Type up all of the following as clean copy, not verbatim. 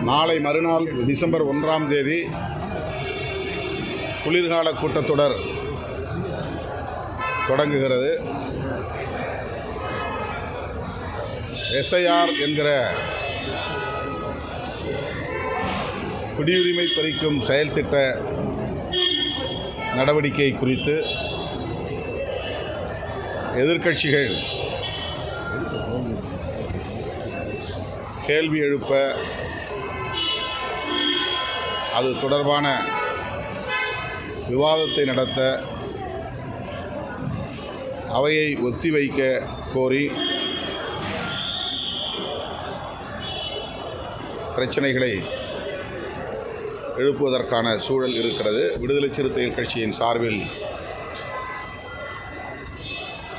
நாளை மறுநாள் டிசம்பர் 1ஆம் தேதி குளிர்கால கூட்டத்தொடர் தொடங்குகிறது. SIR என்கிற குடியுரிமை பறிக்கும் செயல் திட்ட நடவடிக்கை குறித்து எதிர்க்கட்சிகள் கேள்வி எழுப்ப அது தொடர்பான விவாதத்தை நடத்த அவையை ஒத்திவைக்க கோரி பிரச்சனைகளை எழுப்புவதற்கான சூழல் இருக்கிறது. விடுதலை சிறுத்தைகள் கட்சியின் சார்பில்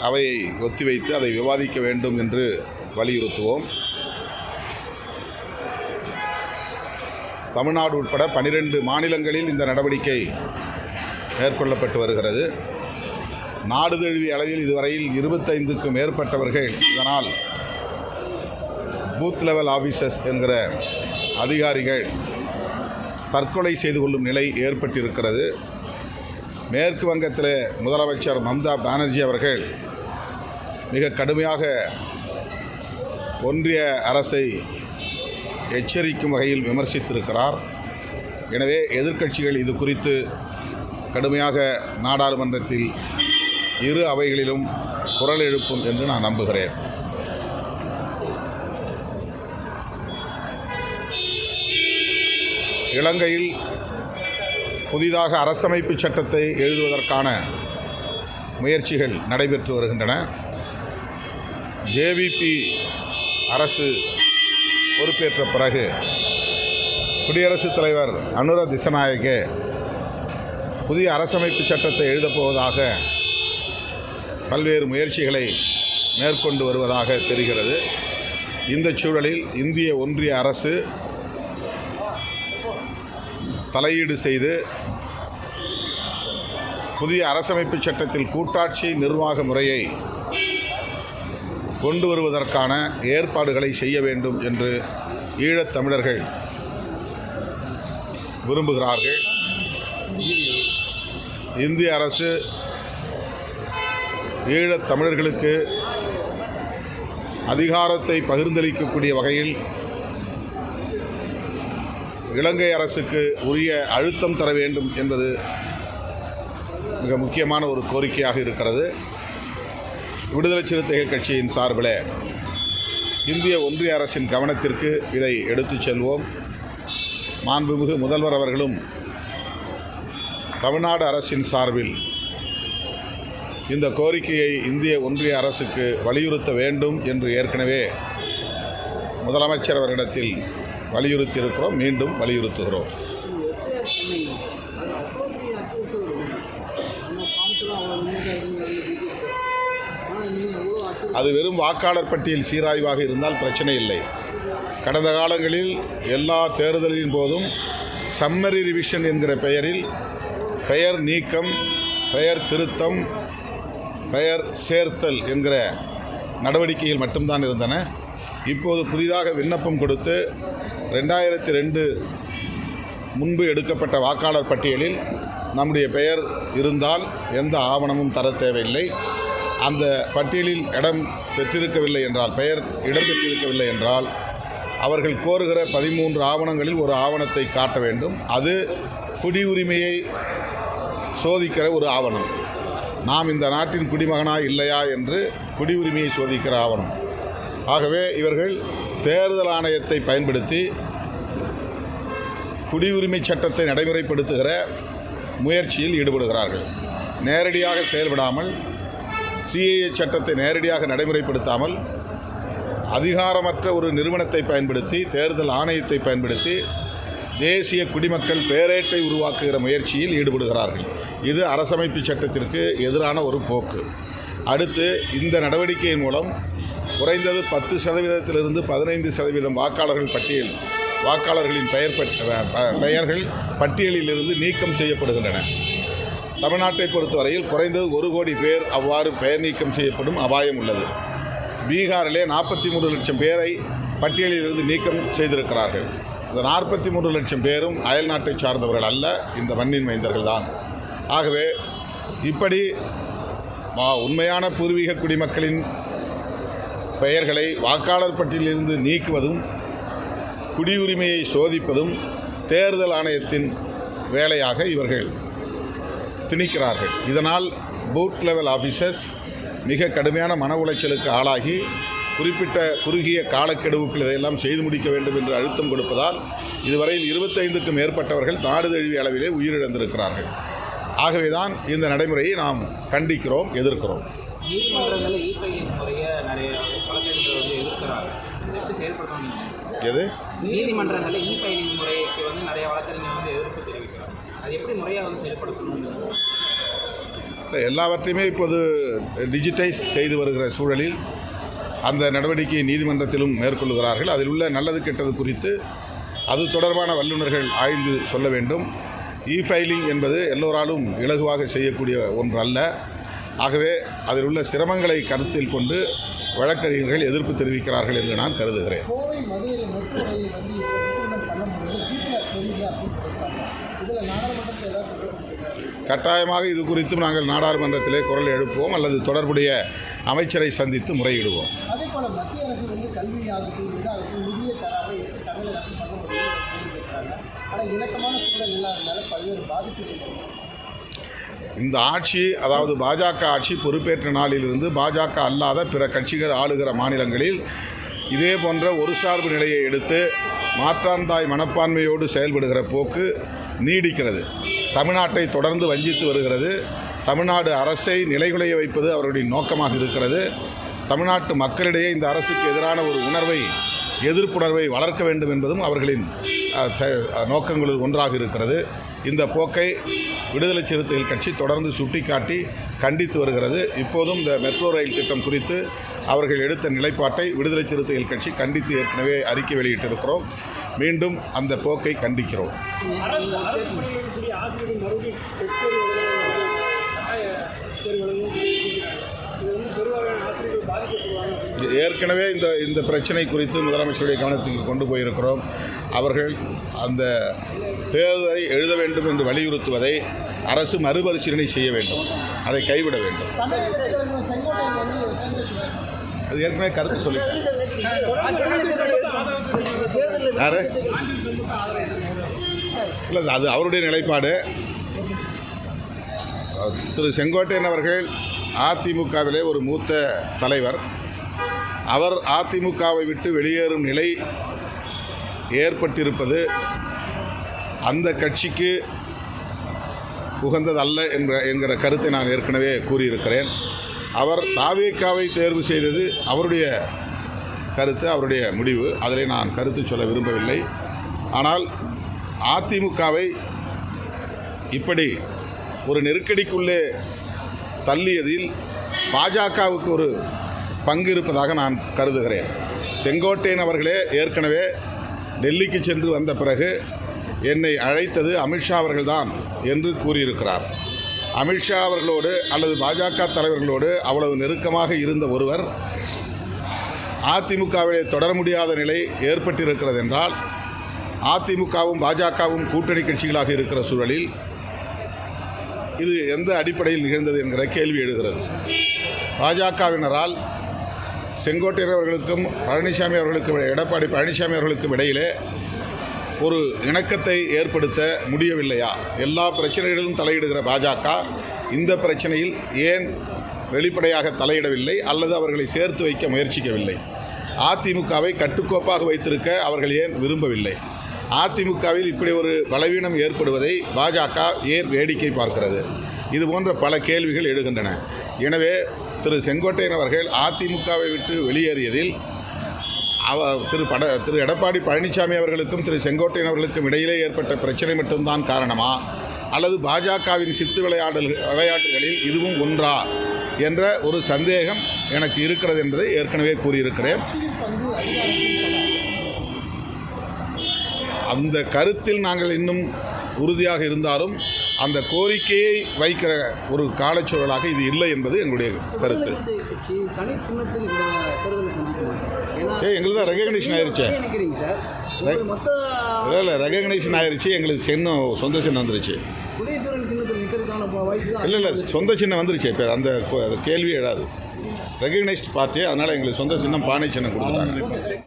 அவையை ஒத்திவைத்து அதை விவாதிக்க வேண்டும் என்று வலியுறுத்துவோம். தமிழ்நாடு உட்பட 12 மாநிலங்களில் இந்த நடவடிக்கை மேற்கொள்ளப்பட்டு வருகிறது. நாடு தழுவிய அளவில் இதுவரையில் 25க்கும் மேற்பட்டவர்கள் இதனால் பூத் லெவல் ஆஃபீஸர்ஸ் என்கிற அதிகாரிகள் தற்கொலை செய்து கொள்ளும் நிலை ஏற்பட்டிருக்கிறது. மேற்கு வங்கத்தில் முதலமைச்சர் மம்தா பானர்ஜி அவர்கள் மிக கடுமையாக ஒன்றிய அரசை எச்சரிக்கும் வகையில் விமர்சித்திருக்கிறார். எனவே எதிர்க்கட்சிகள் இது குறித்து கடுமையாக நாடாளுமன்றத்தில் இரு அவைகளிலும் குரல் எழுப்பும் என்று நான் நம்புகிறேன். இலங்கையில் புதிதாக அரசமைப்பு சட்டத்தை எழுதுவதற்கான முயற்சிகள் நடைபெற்று வருகின்றன. JVP அரசு பொறுப்பேற்ற பிறகு குடியரசுத் தலைவர் அனுர திசநாயகே புதிய அரசமைப்பு சட்டத்தை எழுதப்போவதாக பல்வேறு முயற்சிகளை மேற்கொண்டு வருவதாக தெரிகிறது. இந்த சூழலில் இந்திய ஒன்றிய அரசு தலையீடு செய்து புதிய அரசமைப்பு சட்டத்தில் கூட்டாட்சி நிர்வாக முறையை கொண்டு வருவதற்கான ஏற்பாடுகளை செய்ய வேண்டும் என்று ஈழத் தமிழர்கள் விரும்புகிறார்கள். இந்திய அரசு ஈழத் தமிழர்களுக்கு அதிகாரத்தை பகிர்ந்தளிக்கக்கூடிய வகையில் இலங்கை அரசுக்கு உரிய அழுத்தம் தர வேண்டும் என்பது மிக முக்கியமான ஒரு கோரிக்கையாக இருக்கிறது. விடுதலை சிறுத்தைகள் கட்சியின் சார்பில் இந்திய ஒன்றிய அரசின் கவனத்திற்கு இதை எடுத்துச் செல்வோம். மாண்புமிகு முதல்வர் அவர்களும் தமிழ்நாடு அரசின் சார்பில் இந்த கோரிக்கையை இந்திய ஒன்றிய அரசுக்கு வலியுறுத்த வேண்டும் என்று ஏற்கனவே முதலமைச்சர் அவரிடத்தில் வலியுறுத்தியிருக்கிறோம். மீண்டும் வலியுறுத்துகிறோம். அது வெறும் வாக்காளர் பட்டியல் சீராய்வாக இருந்தால் பிரச்சனை இல்லை. கடந்த காலங்களில் எல்லா தேர்தலின் போதும் சம்மரி ரிவிஷன் என்கிற பெயரில் பெயர் நீக்கம், பெயர் திருத்தம், பெயர் சேர்த்தல் என்கிற நடவடிக்கைகள் மட்டும்தான் இருந்தன. இப்போது புதிதாக விண்ணப்பம் கொடுத்து 2002 முன்பு எடுக்கப்பட்ட வாக்காளர் பட்டியலில் நம்முடைய பெயர் இருந்தால் எந்த ஆவணமும் தர தேவையில்லை. அந்த பட்டியலில் இடம் பெற்றிருக்கவில்லை என்றால், பெயர் இடம் பெற்றிருக்கவில்லை என்றால் அவர்கள் கோருகிற 13 ஆவணங்களில் ஒரு ஆவணத்தை காட்ட வேண்டும். அது குடியுரிமையை சோதிக்கிற ஒரு ஆவணம். நாம் இந்த நாட்டின் குடிமகனா இல்லையா என்று குடியுரிமையை சோதிக்கிற ஆவணம். ஆகவே இவர்கள் தேர்தல் ஆணையத்தை பயன்படுத்தி குடியுரிமை சட்டத்தை நடைமுறைப்படுத்துகிற முயற்சியில் ஈடுபடுகிறார்கள். நேரடியாக செயல்படாமல், CAA சட்டத்தை நேரடியாக நடைமுறைப்படுத்தாமல், அதிகாரமற்ற ஒரு நிறுவனத்தை பயன்படுத்தி, தேர்தல் ஆணையத்தை பயன்படுத்தி தேசிய குடிமக்கள் பேரேட்டை உருவாக்குகிற முயற்சியில் ஈடுபடுகிறார்கள். இது அரசமைப்பு சட்டத்திற்கு எதிரான ஒரு போக்கு. அடுத்து, இந்த நடவடிக்கையின் மூலம் குறைந்தது 10%-இலிருந்து 15% வாக்காளர்களின் பெயர்கள் பட்டியலிலிருந்து நீக்கம் செய்யப்படுகின்றன. தமிழ்நாட்டை பொறுத்தவரையில் குறைந்தது 1 கோடி பேர் அவ்வாறு பெயர் நீக்கம் செய்யப்படும் அபாயம் உள்ளது. பீகாரிலே 43 லட்சம் பேரை பட்டியலிலிருந்து நீக்கம் செய்திருக்கிறார்கள். இந்த 43 லட்சம் பேரும் அயல் நாட்டை சார்ந்தவர்கள் அல்ல, இந்த மண்ணின் மைந்தர்கள் தான். ஆகவே இப்படி உண்மையான பூர்வீக குடிமக்களின் பெயர்களை வாக்காளர் பட்டியலிருந்து நீக்குவதும் குடியுரிமையை சோதிப்பதும் தேர்தல் ஆணையத்தின் வேலையாக இவர்கள் திணிக்கிறார்கள். இதனால் பூத் லெவல் ஆஃபீஸர்ஸ் மிக கடுமையான மன உளைச்சலுக்கு ஆளாகி குறிப்பிட்ட குறுகிய காலக்கெடுவுக்குள் இதையெல்லாம் செய்து முடிக்க வேண்டும் என்று அழுத்தம் கொடுப்பதால் இதுவரையில் 25க்கும் மேற்பட்டவர்கள் நாடு தழுவிய அளவிலே உயிரிழந்திருக்கிறார்கள். ஆகவேதான் இந்த நடைமுறையை நாம் கண்டிக்கிறோம், எதிர்க்கிறோம். எது நீதிமன்றங்களில் இ-ஃபைலிங் முறைக்கு நிறைய வழக்கறிஞர் எதிர்ப்பு தெரிவிக்கிறார். அது எப்படி முறையாக செயல்படுத்தணும்? எல்லாவற்றையுமே இப்போது டிஜிட்டைஸ் செய்து வருகிற சூழலில் அந்த நடவடிக்கையை நீதிமன்றத்திலும் மேற்கொள்கிறார்கள். அதில் உள்ள நல்லது கெட்டது குறித்து அது தொடர்பான வல்லுநர்கள் ஆய்ந்து சொல்ல வேண்டும். இ-ஃபைலிங் என்பது எல்லோராலும் இலகுவாக செய்யக்கூடிய ஒன்று அல்ல. ஆகவே அதில் உள்ள சிரமங்களை கருத்தில் கொண்டு வழக்கறிஞர்கள் எதிர்ப்பு தெரிவிக்கிறார்கள் என்று நான் கருதுகிறேன். கட்டாயமாக இது குறித்தும் நாங்கள் நாடாளுமன்றத்திலே குரல் எழுப்புவோம் அல்லது தொடர்புடைய அமைச்சரை சந்தித்து முறையிடுவோம். அதேபோல மத்திய அரசு கல்வி நிதியை தராமல் தமிழகத்தில் பண்ண முடியும். ஆனால் இணக்கமான சூழல் இல்லாதனால பல்வேறு பாதிப்புகள். இந்த ஆட்சி, அதாவது பாஜக ஆட்சி பொறுப்பேற்ற நாளிலிருந்து பாஜக அல்லாத பிற கட்சிகள் ஆளுகிற மாநிலங்களில் இதே போன்ற ஒரு சார்பு நிலையை எடுத்து மாற்றாந்தாய் மனப்பான்மையோடு செயல்படுகிற போக்கு நீடிக்கிறது. தமிழ்நாட்டை தொடர்ந்து வஞ்சித்து வருகிறது. தமிழ்நாடு அரசை நிலைகுலைய வைப்பது அவர்களுடைய நோக்கமாக இருக்கிறது. தமிழ்நாட்டு மக்களிடையே இந்த அரசுக்கு எதிரான ஒரு உணர்வை, எதிர்ப்புணர்வை வளர்க்க வேண்டும் என்பதும் அவர்களின் நோக்கங்களில் ஒன்றாக இருக்கிறது. இந்த போக்கை விடுதலை சிறுத்தைகள் கட்சி தொடர்ந்து சுட்டிக்காட்டி கண்டித்து வருகிறது. இப்போதும் இந்த மெட்ரோ ரயில் திட்டம் குறித்து அவர்கள் எடுத்த நிலைப்பாட்டை விடுதலை சிறுத்தைகள் கட்சி கண்டித்து ஏற்கனவே அறிக்கை வெளியிட்டிருக்கிறோம். மீண்டும் அந்த போக்கை கண்டிக்கிறோம். ஏற்கனவே இந்த பிரச்சனை குறித்து முதலமைச்சருடைய கவனத்துக்கு கொண்டு போயிருக்கிறோம். அவர்கள் அந்த தேர்தலை எழுத வேண்டும் என்று வலியுறுத்துவதை அரசு மறுபரிசீலனை செய்ய வேண்டும், அதை கைவிட வேண்டும். அது ஏற்கனவே கருத்து சொல்லி இல்லை, அது அவருடைய நிலைப்பாடு. திரு செங்கோட்டையன் அவர்கள் அதிமுகவிலே ஒரு மூத்த தலைவர். அவர் அதிமுகவை விட்டு வெளியேறும் நிலை ஏற்பட்டிருப்பது அந்த கட்சிக்கு உகந்ததல்ல என்கிற கருத்தை நான் ஏற்கனவே கூறியிருக்கிறேன். அவர் தாவேகாவை தேர்வு செய்தது அவருடைய கருத்து, அவருடைய முடிவு. அதில் நான் கருத்து சொல்ல விரும்பவில்லை. ஆனால் அதிமுகவை இப்படி ஒரு நெருக்கடிக்குள்ளே தள்ளியதில் பாஜகவுக்கு ஒரு பங்கு இருப்பதாக நான் கருதுகிறேன். செங்கோட்டையன் அவர்களே ஏற்கனவே டெல்லிக்கு சென்று வந்த பிறகு என்னை அழைத்தது அமித்ஷா அவர்கள்தான் என்று கூறியிருக்கிறார். அமித்ஷா அவர்களோடு அல்லது பாஜக தலைவர்களோடு அவ்வளவு நெருக்கமாக இருந்த ஒருவர் அதிமுகவிலே தொடர முடியாத நிலை ஏற்பட்டிருக்கிறது என்றால், அதிமுகவும் பாஜகவும் கூட்டணி கட்சிகளாக இருக்கிற சூழலில் இது எந்த அடிப்படையில் நிகழ்ந்தது என்கிற கேள்வி எழுகிறது. பாஜகவினரால் செங்கோட்டையன் அவர்களுக்கும் பழனிசாமி அவர்களுக்கும், எடப்பாடி பழனிசாமி அவர்களுக்கும் இடையிலே ஒரு இணக்கத்தை ஏற்படுத்த முடியவில்லையா? எல்லா பிரச்சனைகளிலும் தலையிடுகிற பாஜக இந்த பிரச்சனையில் ஏன் வெளிப்படையாக தலையிடவில்லை அல்லது அவர்களை சேர்த்து வைக்க முயற்சிக்கவில்லை? அதிமுகவை கட்டுக்கோப்பாக வைத்திருக்க அவர்கள் ஏன் விரும்பவில்லை? அதிமுகவில் இப்படி ஒரு பலவீனம் ஏற்படுவதை பாஜக ஏன் வேடிக்கை பார்க்கிறது? இது போன்ற பல கேள்விகள் எழுகின்றன. எனவே திரு செங்கோட்டையன் அவர்கள் அதிமுகவை விட்டு வெளியேறியதில் திரு எடப்பாடி பழனிசாமி அவர்களுக்கும் திரு செங்கோட்டையன் அவர்களுக்கும் இடையிலே ஏற்பட்ட பிரச்சனை மட்டும்தான் காரணமா, அல்லது பாஜகவின் சித்து விளையாட்டுகளில் இதுவும் ஒன்றா என்ற ஒரு சந்தேகம் எனக்கு இருக்கிறது என்பதை ஏற்கனவே கூறியிருக்கிறேன். அந்த கருத்தில் நாங்கள் இன்னும் உறுதியாக இருந்தாலும் அந்த கோரிக்கையை வைக்கிற ஒரு காலச்சூழலாக இது இல்லை என்பது எங்களுடைய கருத்து. எங்களுக்கு தான் ரெகக்னிஷன் ஆயிருச்சு. மொத்த இல்லை ரெகக்னைசேஷன் ஆயிடுச்சு, எங்களுக்கு சின்னம் சொந்த சின்னம் வந்துருச்சு. உதயசூரன் சின்னத்தில் நிற்கிறதுக்கான வாய்ப்பு தான். இல்லை சொந்த சின்னம் வந்துருச்சு. இப்போ அந்த கேள்வி எழாது. ரெகக்னைஸ்ட் பார்ட்டி, அதனால் எங்களுக்கு சொந்த சின்னம் பானை சின்னம் கொடுத்துட்டாங்க.